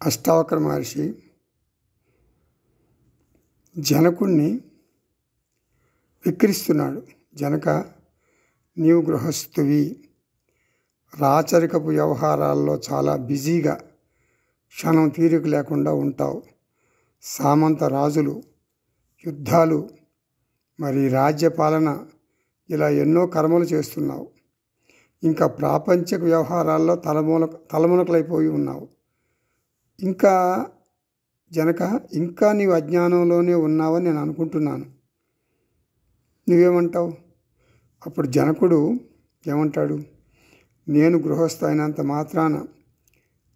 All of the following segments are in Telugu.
అష్టావక్ర మహర్షి జనకుణ్ణి విక్రిస్తున్నాడు. జనక, నీవు గృహస్థువి, రాచరికపు వ్యవహారాల్లో చాలా బిజీగా క్షణం తీరిక లేకుండా ఉంటావు. సామంత రాజులు, యుద్ధాలు, మరి రాజ్యపాలన, ఇలా ఎన్నో కర్మలు చేస్తున్నావు. ఇంకా ప్రాపంచిక వ్యవహారాల్లో తలమునకలైపోయి ఉన్నావు. ఇంకా జనక, ఇంకా నీవు అజ్ఞానంలోనే ఉన్నావని నేను అనుకుంటున్నాను. నువ్వేమంటావు? అప్పుడు జనకుడు ఏమంటాడు? నేను గృహస్థ అయినంత మాత్రాన,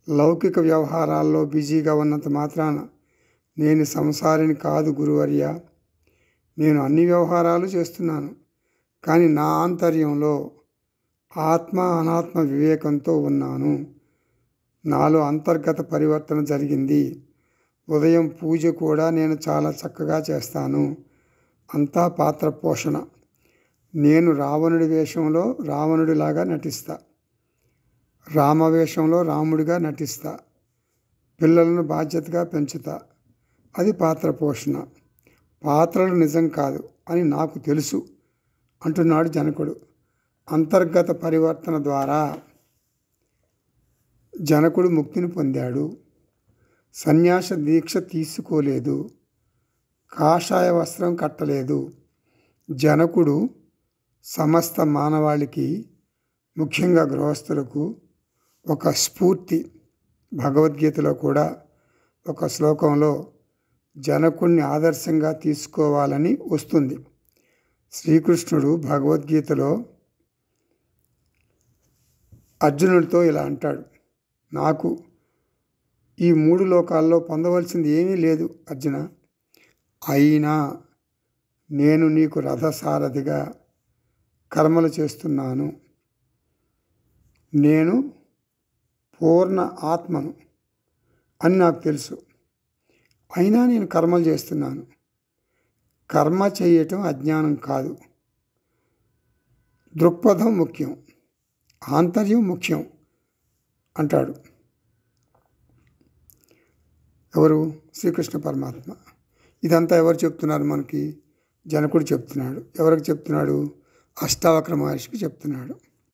లౌకిక వ్యవహారాల్లో బిజీగా ఉన్నంత మాత్రాన నేను సంసారిని కాదు గురువర్య. నేను అన్ని వ్యవహారాలు చేస్తున్నాను, కానీ నా ఆంతర్యంలో ఆత్మ అనాత్మ వివేకంతో ఉన్నాను. నాలో అంతర్గత పరివర్తన జరిగింది. ఉదయం పూజ కూడా నేను చాలా చక్కగా చేస్తాను. అంతా పాత్ర పోషణ. నేను రావణుడి వేషంలో రావణుడిలాగా నటిస్తా, రామవేషంలో రాముడిగా నటిస్తా, పిల్లలను బాధ్యతగా పెంచుతా. అది పాత్ర పోషణ. పాత్రలు నిజం కాదు అని నాకు తెలుసు అంటున్నాడు జనకుడు. అంతర్గత పరివర్తన ద్వారా జనకుడు ముక్తిని పొందాడు. సన్యాస దీక్ష తీసుకోలేదు, కాషాయ వస్త్రం కట్టలేదు. జనకుడు సమస్త మానవాళికి, ముఖ్యంగా గృహస్థులకు ఒక స్ఫూర్తి. భగవద్గీతలో కూడా ఒక శ్లోకంలో జనకుణ్ణి ఆదర్శంగా తీసుకోవాలని వస్తుంది. శ్రీకృష్ణుడు భగవద్గీతలో అర్జునుడితో ఇలా అంటాడు, నాకు ఈ 3 లోకాల్లో పొందవలసింది ఏమీ లేదు అర్జున, అయినా నేను నీకు రథసారథిగా కర్మలు చేస్తున్నాను. నేను పూర్ణ ఆత్మను అని నాకు తెలుసు, అయినా నేను కర్మలు చేస్తున్నాను. కర్మ చేయటం అజ్ఞానం కాదు. దృక్పథం ముఖ్యం, ఆంతర్యం ముఖ్యం అంటాడు. ఎవరు? శ్రీకృష్ణ పరమాత్మ. ఇదంతా ఎవరు చెప్తున్నారు మనకి? జనకుడు చెప్తున్నాడు. ఎవరికి చెప్తున్నాడు? అష్టావక్ర మహర్షికి చెప్తున్నాడు.